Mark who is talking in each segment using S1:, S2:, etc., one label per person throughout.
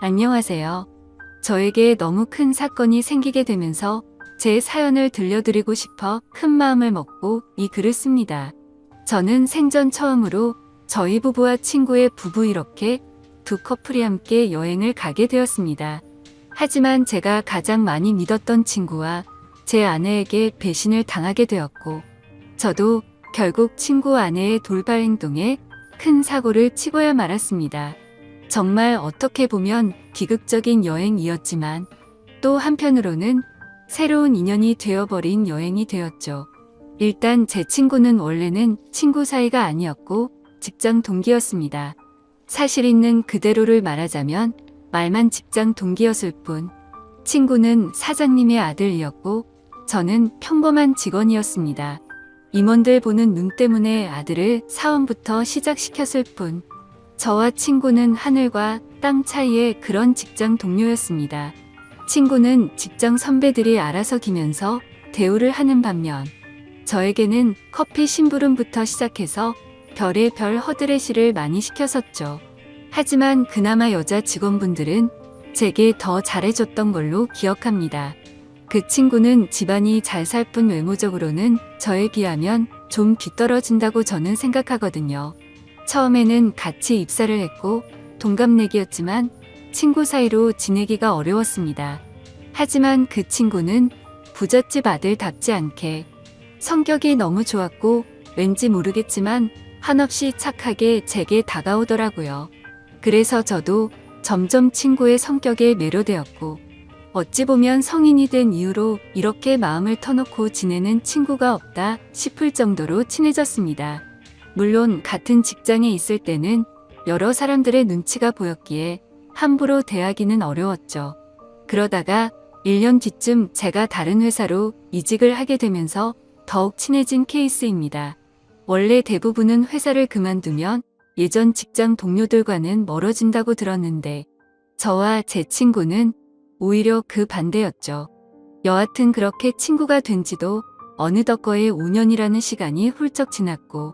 S1: 안녕하세요. 저에게 너무 큰 사건이 생기게 되면서 제 사연을 들려드리고 싶어 큰 마음을 먹고 이 글을 씁니다. 저는 생전 처음으로 저희 부부와 친구의 부부 이렇게 두 커플이 함께 여행을 가게 되었습니다. 하지만 제가 가장 많이 믿었던 친구와 제 아내에게 배신을 당하게 되었고, 저도 결국 친구 아내의 돌발 행동에 큰 사고를 치고야 말았습니다. 정말 어떻게 보면 비극적인 여행이었지만 또 한편으로는 새로운 인연이 되어버린 여행이 되었죠. 일단 제 친구는 원래는 친구 사이가 아니었고 직장 동기였습니다. 사실 있는 그대로를 말하자면 말만 직장 동기였을 뿐, 친구는 사장님의 아들이었고 저는 평범한 직원이었습니다. 임원들 보는 눈 때문에 아들을 사원부터 시작시켰을 뿐, 저와 친구는 하늘과 땅 차이의 그런 직장 동료였습니다. 친구는 직장 선배들이 알아서 기면서 대우를 하는 반면, 저에게는 커피 심부름부터 시작해서 별의 별 허드레시를 많이 시켰었죠. 하지만 그나마 여자 직원분들은 제게 더 잘해줬던 걸로 기억합니다. 그 친구는 집안이 잘 살 뿐 외모적으로는 저에 비하면 좀 뒤떨어진다고 저는 생각하거든요. 처음에는 같이 입사를 했고 동갑내기였지만 친구 사이로 지내기가 어려웠습니다. 하지만 그 친구는 부잣집 아들답지 않게 성격이 너무 좋았고 왠지 모르겠지만 한없이 착하게 제게 다가오더라고요. 그래서 저도 점점 친구의 성격에 매료되었고, 어찌 보면 성인이 된 이후로 이렇게 마음을 터놓고 지내는 친구가 없다 싶을 정도로 친해졌습니다. 물론 같은 직장에 있을 때는 여러 사람들의 눈치가 보였기에 함부로 대하기는 어려웠죠. 그러다가 1년 뒤쯤 제가 다른 회사로 이직을 하게 되면서 더욱 친해진 케이스입니다. 원래 대부분은 회사를 그만두면 예전 직장 동료들과는 멀어진다고 들었는데, 저와 제 친구는 오히려 그 반대였죠. 여하튼 그렇게 친구가 된 지도 어느덧 거의 5년이라는 시간이 훌쩍 지났고,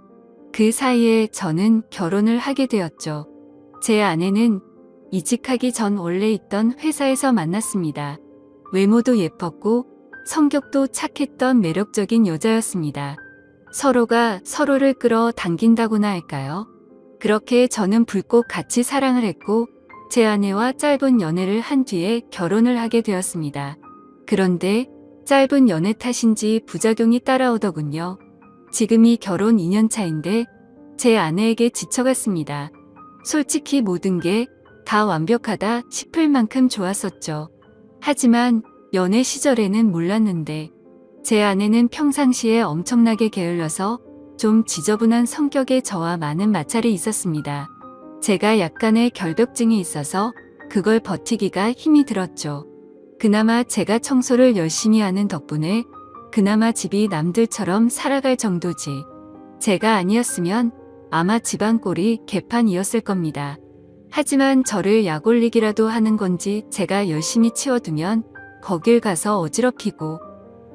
S1: 그 사이에 저는 결혼을 하게 되었죠. 제 아내는 이직하기 전 원래 있던 회사에서 만났습니다. 외모도 예뻤고 성격도 착했던 매력적인 여자였습니다. 서로가 서로를 끌어당긴다고나 할까요? 그렇게 저는 불꽃 같이 사랑을 했고 제 아내와 짧은 연애를 한 뒤에 결혼을 하게 되었습니다. 그런데 짧은 연애 탓인지 부작용이 따라오더군요. 지금이 결혼 2년 차인데 제 아내에게 지쳐갔습니다. 솔직히 모든 게 다 완벽하다 싶을 만큼 좋았었죠. 하지만 연애 시절에는 몰랐는데 제 아내는 평상시에 엄청나게 게을러서 좀 지저분한 성격의 저와 많은 마찰이 있었습니다. 제가 약간의 결벽증이 있어서 그걸 버티기가 힘이 들었죠. 그나마 제가 청소를 열심히 하는 덕분에 그나마 집이 남들처럼 살아갈 정도지. 제가 아니었으면 아마 집안 꼴이 개판이었을 겁니다. 하지만 저를 약올리기라도 하는 건지 제가 열심히 치워두면 거길 가서 어지럽히고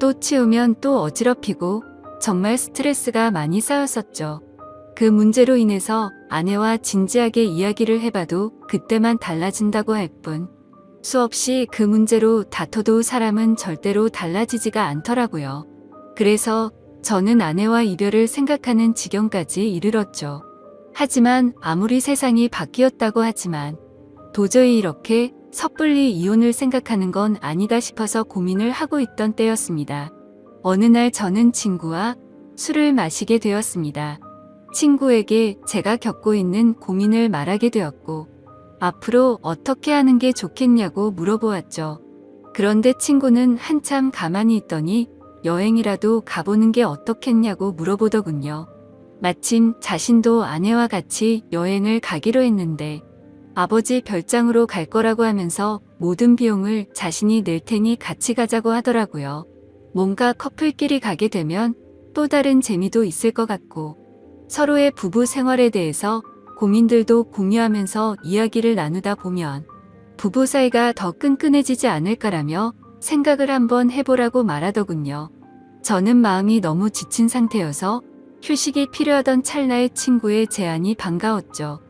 S1: 또 치우면 또 어지럽히고 정말 스트레스가 많이 쌓였었죠. 그 문제로 인해서 아내와 진지하게 이야기를 해봐도 그때만 달라진다고 할 뿐, 수없이 그 문제로 다퉈도 사람은 절대로 달라지지가 않더라고요. 그래서 저는 아내와 이별을 생각하는 지경까지 이르렀죠. 하지만 아무리 세상이 바뀌었다고 하지만 도저히 이렇게 섣불리 이혼을 생각하는 건 아니다 싶어서 고민을 하고 있던 때였습니다. 어느 날 저는 친구와 술을 마시게 되었습니다. 친구에게 제가 겪고 있는 고민을 말하게 되었고, 앞으로 어떻게 하는 게 좋겠냐고 물어보았죠. 그런데 친구는 한참 가만히 있더니 여행이라도 가보는 게 어떻겠냐고 물어보더군요. 마침 자신도 아내와 같이 여행을 가기로 했는데 아버지 별장으로 갈 거라고 하면서 모든 비용을 자신이 낼 테니 같이 가자고 하더라고요. 뭔가 커플끼리 가게 되면 또 다른 재미도 있을 것 같고, 서로의 부부 생활에 대해서 고민들도 공유하면서 이야기를 나누다 보면 부부 사이가 더 끈끈해지지 않을까라며 생각을 한번 해보라고 말하더군요. 저는 마음이 너무 지친 상태여서 휴식이 필요하던 찰나에 친구의 제안이 반가웠죠.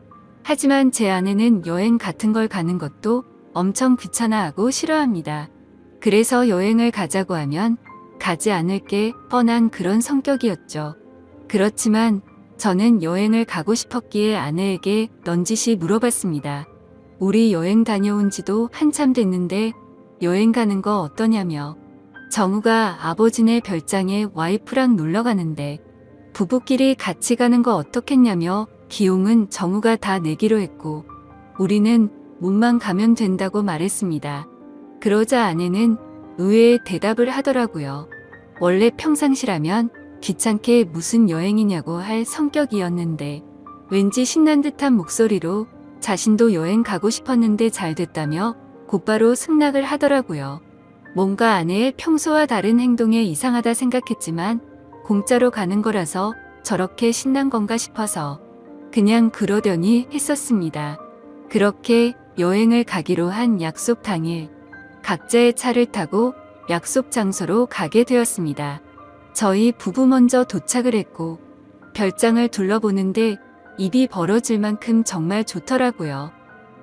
S1: 하지만 제 아내는 여행 같은 걸 가는 것도 엄청 귀찮아하고 싫어합니다. 그래서 여행을 가자고 하면 가지 않을 게 뻔한 그런 성격이었죠. 그렇지만 저는 여행을 가고 싶었기에 아내에게 넌지시 물어봤습니다. 우리 여행 다녀온 지도 한참 됐는데 여행 가는 거 어떠냐며. 정우가 아버지네 별장에 와이프랑 놀러 가는데 부부끼리 같이 가는 거 어떻겠냐며 비용은 정우가 다 내기로 했고 우리는 몸만 가면 된다고 말했습니다. 그러자 아내는 의외의 대답을 하더라고요. 원래 평상시라면 귀찮게 무슨 여행이냐고 할 성격이었는데 왠지 신난 듯한 목소리로 자신도 여행 가고 싶었는데 잘 됐다며 곧바로 승낙을 하더라고요. 뭔가 아내의 평소와 다른 행동에 이상하다 생각했지만 공짜로 가는 거라서 저렇게 신난 건가 싶어서 그냥 그러려니 했었습니다. 그렇게 여행을 가기로 한 약속 당일 각자의 차를 타고 약속 장소로 가게 되었습니다. 저희 부부 먼저 도착을 했고 별장을 둘러보는데 입이 벌어질 만큼 정말 좋더라고요.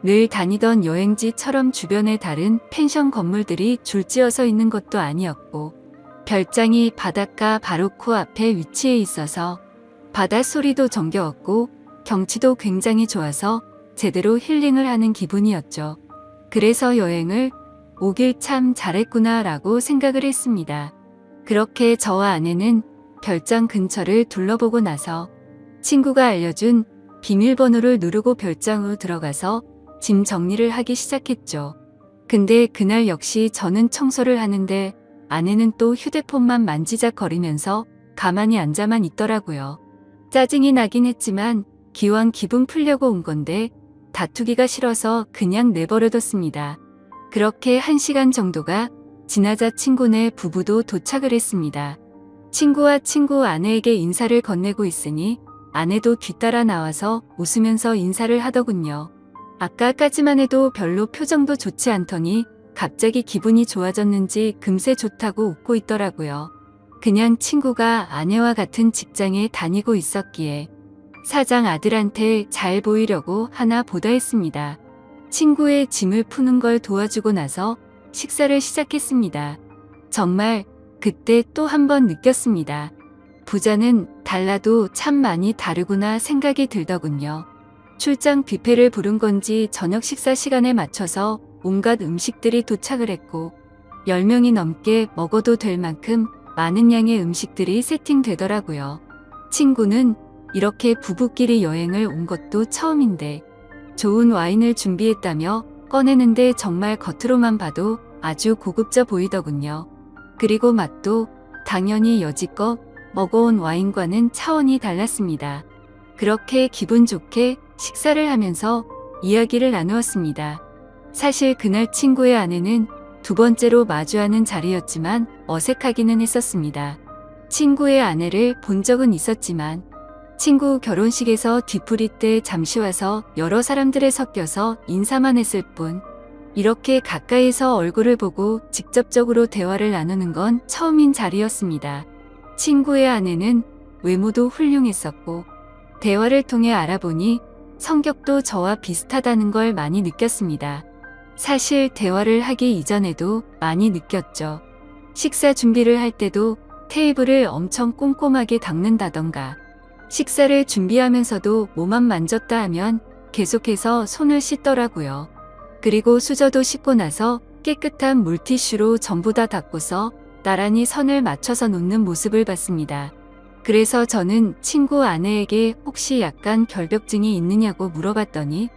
S1: 늘 다니던 여행지처럼 주변에 다른 펜션 건물들이 줄지어서 있는 것도 아니었고 별장이 바닷가 바로 코앞에 위치해 있어서 바닷소리도 정겨웠고 경치도 굉장히 좋아서 제대로 힐링을 하는 기분이었죠. 그래서 여행을 오길 참 잘했구나 라고 생각을 했습니다. 그렇게 저와 아내는 별장 근처를 둘러보고 나서 친구가 알려준 비밀번호를 누르고 별장으로 들어가서 짐 정리를 하기 시작했죠. 근데 그날 역시 저는 청소를 하는데 아내는 또 휴대폰만 만지작거리면서 가만히 앉아만 있더라고요. 짜증이 나긴 했지만 기왕 기분 풀려고 온 건데 다투기가 싫어서 그냥 내버려뒀습니다. 그렇게 1시간 정도가 지나자 친구네 부부도 도착을 했습니다. 친구와 친구 아내에게 인사를 건네고 있으니 아내도 뒤따라 나와서 웃으면서 인사를 하더군요. 아까까지만 해도 별로 표정도 좋지 않더니 갑자기 기분이 좋아졌는지 금세 좋다고 웃고 있더라고요. 그냥 친구가 아내와 같은 직장에 다니고 있었기에 사장 아들한테 잘 보이려고 하나 보다 했습니다. 친구의 짐을 푸는 걸 도와주고 나서 식사를 시작했습니다. 정말 그때 또 한 번 느꼈습니다. 부자는 달라도 참 많이 다르구나 생각이 들더군요. 출장 뷔페를 부른 건지 저녁 식사 시간에 맞춰서 온갖 음식들이 도착을 했고 10명이 넘게 먹어도 될 만큼 많은 양의 음식들이 세팅되더라고요. 친구는 이렇게 부부끼리 여행을 온 것도 처음인데 좋은 와인을 준비했다며 꺼내는데 정말 겉으로만 봐도 아주 고급져 보이더군요. 그리고 맛도 당연히 여지껏 먹어온 와인과는 차원이 달랐습니다. 그렇게 기분 좋게 식사를 하면서 이야기를 나누었습니다. 사실 그날 친구의 아내는 두 번째로 마주하는 자리였지만 어색하기는 했었습니다. 친구의 아내를 본 적은 있었지만 친구 결혼식에서 뒤풀이 때 잠시 와서 여러 사람들에 섞여서 인사만 했을 뿐 이렇게 가까이서 얼굴을 보고 직접적으로 대화를 나누는 건 처음인 자리였습니다. 친구의 아내는 외모도 훌륭했었고 대화를 통해 알아보니 성격도 저와 비슷하다는 걸 많이 느꼈습니다. 사실 대화를 하기 이전에도 많이 느꼈죠. 식사 준비를 할 때도 테이블을 엄청 꼼꼼하게 닦는다던가 식사를 준비하면서도 몸만 만졌다 하면 계속해서 손을 씻더라고요. 그리고 수저도 씻고 나서 깨끗한 물티슈로 전부 다 닦고서 나란히 선을 맞춰서 놓는 모습을 봤습니다. 그래서 저는 친구 아내에게 혹시 약간 결벽증이 있느냐고 물어봤더니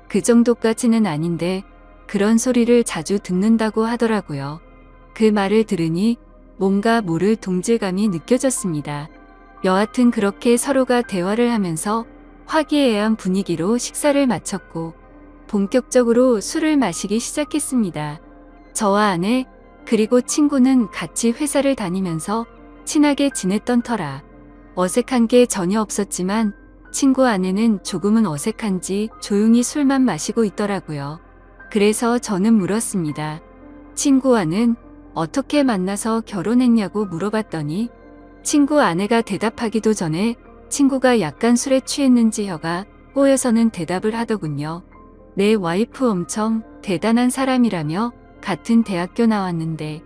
S1: 그 정도까지는 아닌데 그런 소리를 자주 듣는다고 하더라고요. 그 말을 들으니 뭔가 모를 동질감이 느껴졌습니다. 여하튼 그렇게 서로가 대화를 하면서 화기애애한 분위기로 식사를 마쳤고 본격적으로 술을 마시기 시작했습니다. 저와 아내 그리고 친구는 같이 회사를 다니면서 친하게 지냈던 터라 어색한 게 전혀 없었지만 친구 아내는 조금은 어색한지 조용히 술만 마시고 있더라고요. 그래서 저는 물었습니다. 친구와는 어떻게 만나서 결혼했냐고 물어봤더니 친구 아내가 대답하기도 전에 친구가 약간 술에 취했는지 혀가 꼬여서는 대답을 하더군요. 내 와이프 엄청 대단한 사람이라며 같은 대학교 나왔는데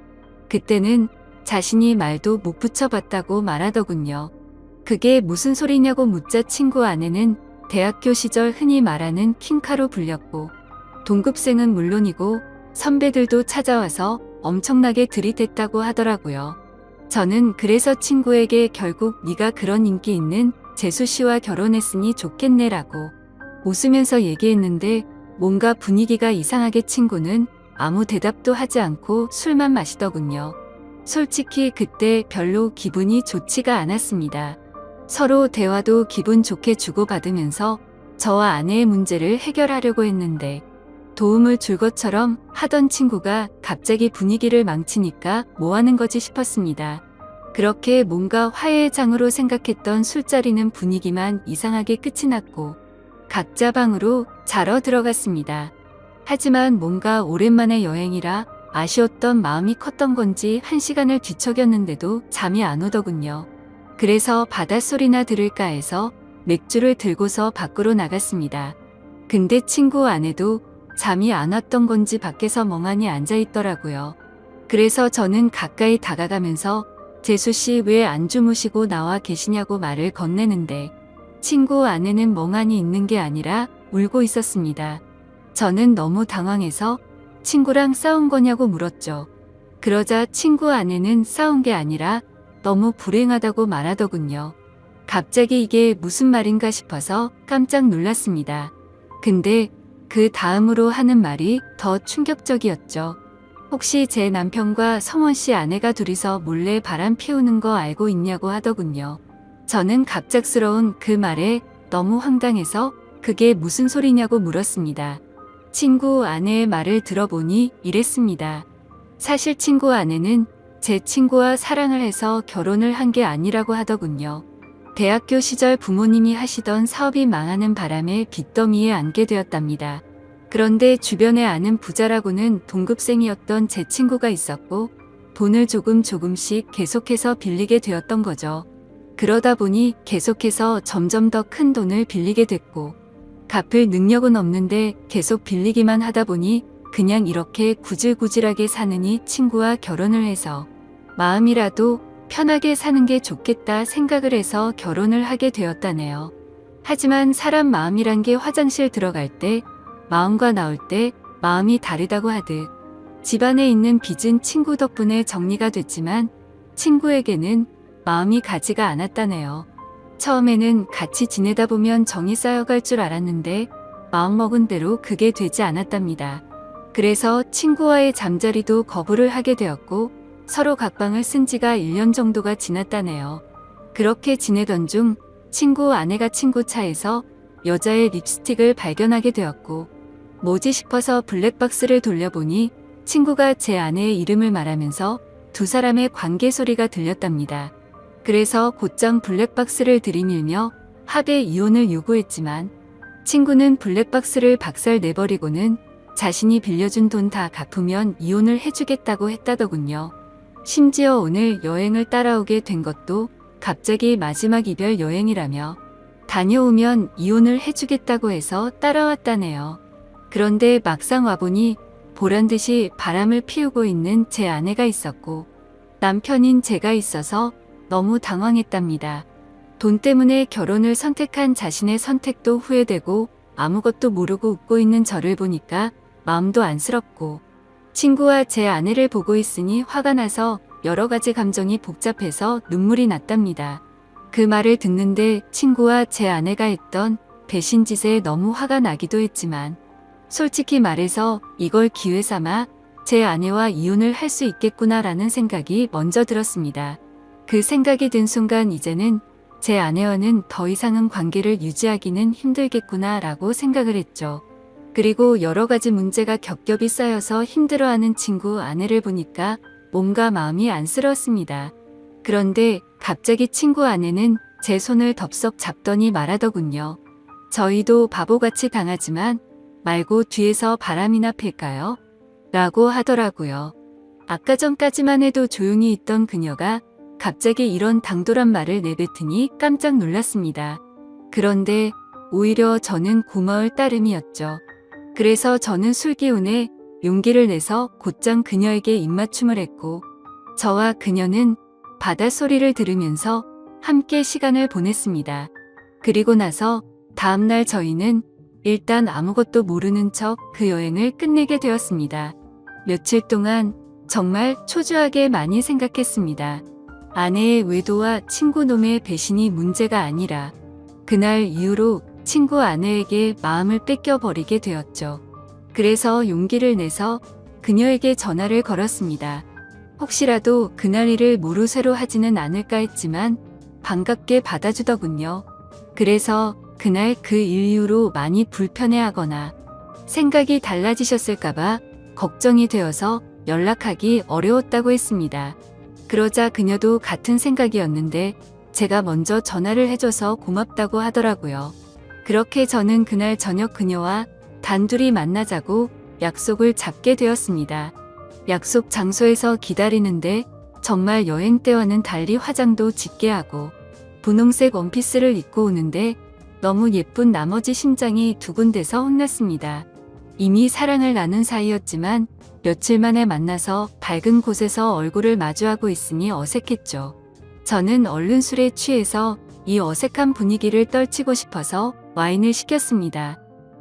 S1: 그때는 자신이 말도 못 붙여봤다고 말하더군요. 그게 무슨 소리냐고 묻자 친구 아내는 대학교 시절 흔히 말하는 킹카로 불렸고 동급생은 물론이고 선배들도 찾아와서 엄청나게 들이댔다고 하더라고요. 저는 그래서 친구에게 결국 네가 그런 인기 있는 재수 씨와 결혼했으니 좋겠네라고 웃으면서 얘기했는데 뭔가 분위기가 이상하게 친구는 아무 대답도 하지 않고 술만 마시더군요. 솔직히 그때 별로 기분이 좋지가 않았습니다. 서로 대화도 기분 좋게 주고받으면서 저와 아내의 문제를 해결하려고 했는데 도움을 줄 것처럼 하던 친구가 갑자기 분위기를 망치니까 뭐 하는 거지 싶었습니다. 그렇게 뭔가 화해의 장으로 생각했던 술자리는 분위기만 이상하게 끝이 났고 각자 방으로 자러 들어갔습니다. 하지만 뭔가 오랜만에 여행이라 아쉬웠던 마음이 컸던 건지 1시간을 뒤척였는데도 잠이 안 오더군요. 그래서 바닷소리나 들을까 해서 맥주를 들고서 밖으로 나갔습니다. 근데 친구 아내도 잠이 안 왔던 건지 밖에서 멍하니 앉아 있더라고요. 그래서 저는 가까이 다가가면서 재수 씨 왜 안 주무시고 나와 계시냐고 말을 건네는데 친구 아내는 멍하니 있는 게 아니라 울고 있었습니다. 저는 너무 당황해서 친구랑 싸운 거냐고 물었죠. 그러자 친구 아내는 싸운 게 아니라 너무 불행하다고 말하더군요. 갑자기 이게 무슨 말인가 싶어서 깜짝 놀랐습니다. 근데 그 다음으로 하는 말이 더 충격적이었죠. 혹시 제 남편과 성원 씨 아내가 둘이서 몰래 바람 피우는 거 알고 있냐고 하더군요. 저는 갑작스러운 그 말에 너무 황당해서 그게 무슨 소리냐고 물었습니다. 친구 아내의 말을 들어보니 이랬습니다. 사실 친구 아내는 제 친구와 사랑을 해서 결혼을 한 게 아니라고 하더군요. 대학교 시절 부모님이 하시던 사업이 망하는 바람에 빚더미에 앉게 되었답니다. 그런데 주변에 아는 부자라고는 동급생이었던 제 친구가 있었고 돈을 조금씩 계속해서 빌리게 되었던 거죠. 그러다 보니 계속해서 점점 더 큰 돈을 빌리게 됐고 갚을 능력은 없는데 계속 빌리기만 하다 보니 그냥 이렇게 구질구질하게 사느니 친구와 결혼을 해서 마음이라도 편하게 사는 게 좋겠다 생각을 해서 결혼을 하게 되었다네요. 하지만 사람 마음이란 게 화장실 들어갈 때 마음과 나올 때 마음이 다르다고 하듯 집안에 있는 빚은 친구 덕분에 정리가 됐지만 친구에게는 마음이 가지가 않았다네요. 처음에는 같이 지내다 보면 정이 쌓여갈 줄 알았는데 마음먹은 대로 그게 되지 않았답니다. 그래서 친구와의 잠자리도 거부를 하게 되었고 서로 각방을 쓴 지가 1년 정도가 지났다네요. 그렇게 지내던 중 친구 아내가 친구 차에서 여자의 립스틱을 발견하게 되었고 뭐지 싶어서 블랙박스를 돌려보니 친구가 제 아내의 이름을 말하면서 두 사람의 관계 소리가 들렸답니다. 그래서 곧장 블랙박스를 들이밀며 합의 이혼을 요구했지만 친구는 블랙박스를 박살 내버리고는 자신이 빌려준 돈 다 갚으면 이혼을 해주겠다고 했다더군요. 심지어 오늘 여행을 따라오게 된 것도 갑자기 마지막 이별 여행이라며 다녀오면 이혼을 해주겠다고 해서 따라왔다네요. 그런데 막상 와보니 보란듯이 바람을 피우고 있는 제 아내가 있었고 남편인 제가 있어서 너무 당황했답니다. 돈 때문에 결혼을 선택한 자신의 선택도 후회되고 아무것도 모르고 웃고 있는 저를 보니까 마음도 안쓰럽고 친구와 제 아내를 보고 있으니 화가 나서 여러 가지 감정이 복잡해서 눈물이 났답니다. 그 말을 듣는데 친구와 제 아내가 했던 배신짓에 너무 화가 나기도 했지만 솔직히 말해서 이걸 기회 삼아 제 아내와 이혼을 할 수 있겠구나라는 생각이 먼저 들었습니다. 그 생각이 든 순간 이제는 제 아내와는 더 이상은 관계를 유지하기는 힘들겠구나라고 생각을 했죠. 그리고 여러 가지 문제가 겹겹이 쌓여서 힘들어하는 친구 아내를 보니까 뭔가 마음이 안쓰러웠습니다. 그런데 갑자기 친구 아내는 제 손을 덥석 잡더니 말하더군요. 저희도 바보같이 당하지만 말고 뒤에서 바람이나 필까요? 라고 하더라고요. 아까 전까지만 해도 조용히 있던 그녀가 갑자기 이런 당돌한 말을 내뱉으니 깜짝 놀랐습니다. 그런데 오히려 저는 고마울 따름이었죠. 그래서 저는 술기운에 용기를 내서 곧장 그녀에게 입맞춤을 했고 저와 그녀는 바닷소리를 들으면서 함께 시간을 보냈습니다. 그리고 나서 다음날 저희는 일단 아무것도 모르는 척 그 여행을 끝내게 되었습니다. 며칠 동안 정말 초조하게 많이 생각했습니다. 아내의 외도와 친구놈의 배신이 문제가 아니라 그날 이후로 친구 아내에게 마음을 뺏겨버리게 되었죠. 그래서 용기를 내서 그녀에게 전화를 걸었습니다. 혹시라도 그날 일을 모르쇠로 하지는 않을까 했지만 반갑게 받아주더군요. 그래서 그날 그 일 이후로 많이 불편해하거나 생각이 달라지셨을까봐 걱정이 되어서 연락하기 어려웠다고 했습니다. 그러자 그녀도 같은 생각이었는데 제가 먼저 전화를 해줘서 고맙다고 하더라고요. 그렇게 저는 그날 저녁 그녀와 단둘이 만나자고 약속을 잡게 되었습니다. 약속 장소에서 기다리는데 정말 여행 때와는 달리 화장도 짙게 하고 분홍색 원피스를 입고 오는데 너무 예쁜 나머지 심장이 두근대서 혼났습니다. 이미 사랑을 나눈 사이였지만 며칠 만에 만나서 밝은 곳에서 얼굴을 마주하고 있으니 어색했죠. 저는 얼른 술에 취해서 이 어색한 분위기를 떨치고 싶어서 와인을 시켰습니다.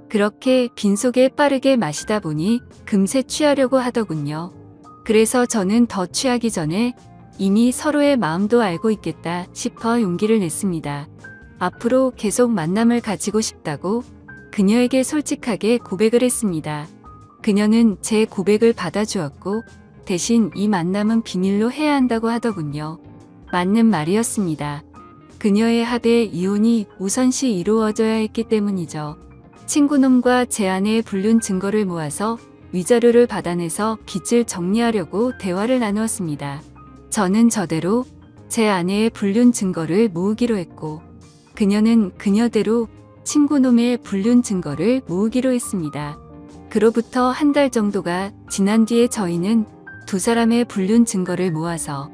S1: 그렇게 빈속에 빠르게 마시다 보니 금세 취하려고 하더군요. 그래서 저는 더 취하기 전에 이미 서로의 마음도 알고 있겠다 싶어 용기를 냈습니다. 앞으로 계속 만남을 가지고 싶다고 그녀에게 솔직하게 고백을 했습니다. 그녀는 제 고백을 받아주었고 대신 이 만남은 비밀로 해야 한다고 하더군요. 맞는 말이었습니다. 그녀의 합의 이혼이 우선시 이루어져야 했기 때문이죠. 친구놈과 제 아내의 불륜 증거를 모아서 위자료를 받아내서 빚을 정리하려고 대화를 나누었습니다. 저는 저대로 제 아내의 불륜 증거를 모으기로 했고 그녀는 그녀대로 친구놈의 불륜 증거를 모으기로 했습니다. 그로부터 한 달 정도가 지난 뒤에 저희는 두 사람의 불륜 증거를 모아서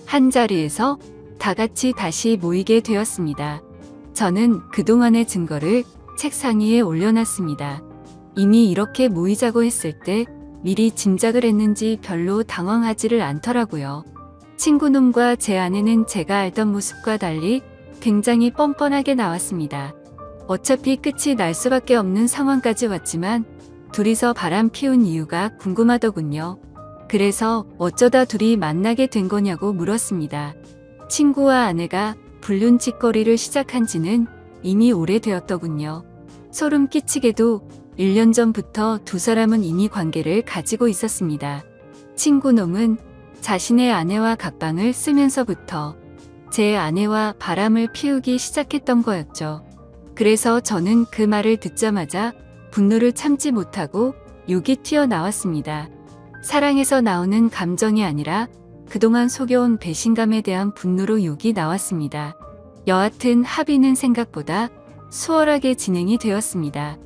S1: 한 자리에서 다 같이 다시 모이게 되었습니다. 저는 그동안의 증거를 책상 위에 올려놨습니다. 이미 이렇게 모이자고 했을 때 미리 짐작을 했는지 별로 당황하지를 않더라고요. 친구놈과 제 아내는 제가 알던 모습과 달리 굉장히 뻔뻔하게 나왔습니다. 어차피 끝이 날 수밖에 없는 상황까지 왔지만 둘이서 바람 피운 이유가 궁금하더군요. 그래서 어쩌다 둘이 만나게 된 거냐고 물었습니다. 친구와 아내가 불륜 짓거리를 시작한 지는 이미 오래되었더군요. 소름 끼치게도 1년 전부터 두 사람은 이미 관계를 가지고 있었습니다. 친구놈은 자신의 아내와 각방을 쓰면서부터 제 아내와 바람을 피우기 시작했던 거였죠. 그래서 저는 그 말을 듣자마자 분노를 참지 못하고 욕이 튀어나왔습니다. 사랑에서 나오는 감정이 아니라 그동안 속여온 배신감에 대한 분노로 욕이 나왔습니다. 여하튼 합의는 생각보다 수월하게 진행이 되었습니다.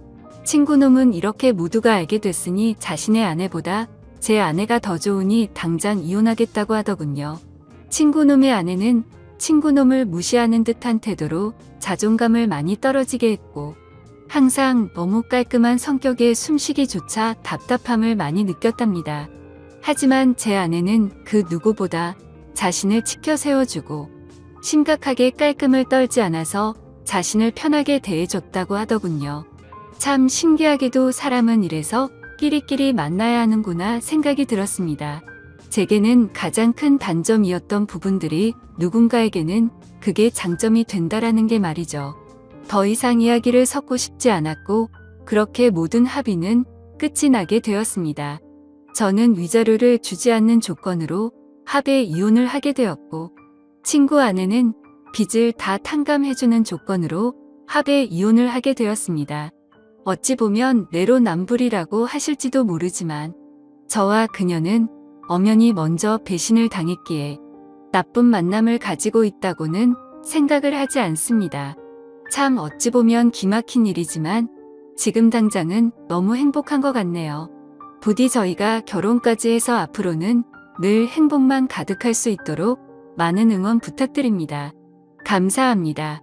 S1: 친구놈은 이렇게 모두가 알게 됐으니 자신의 아내보다 제 아내가 더 좋으니 당장 이혼하겠다고 하더군요. 친구놈의 아내는 친구놈을 무시하는 듯한 태도로 자존감을 많이 떨어지게 했고 항상 너무 깔끔한 성격에 숨쉬기조차 답답함을 많이 느꼈답니다. 하지만 제 아내는 그 누구보다 자신을 치켜 세워주고 심각하게 깔끔을 떨지 않아서 자신을 편하게 대해줬다고 하더군요. 참 신기하게도 사람은 이래서 끼리끼리 만나야 하는구나 생각이 들었습니다. 제게는 가장 큰 단점이었던 부분들이 누군가에게는 그게 장점이 된다라는 게 말이죠. 더 이상 이야기를 섞고 싶지 않았고 그렇게 모든 합의는 끝이 나게 되었습니다. 저는 위자료를 주지 않는 조건으로 합의 이혼을 하게 되었고 친구 아내는 빚을 다 탕감해주는 조건으로 합의 이혼을 하게 되었습니다. 어찌 보면 내로남불이라고 하실지도 모르지만 저와 그녀는 엄연히 먼저 배신을 당했기에 나쁜 만남을 가지고 있다고는 생각을 하지 않습니다. 참 어찌 보면 기막힌 일이지만 지금 당장은 너무 행복한 것 같네요. 부디 저희가 결혼까지 해서 앞으로는 늘 행복만 가득할 수 있도록 많은 응원 부탁드립니다. 감사합니다.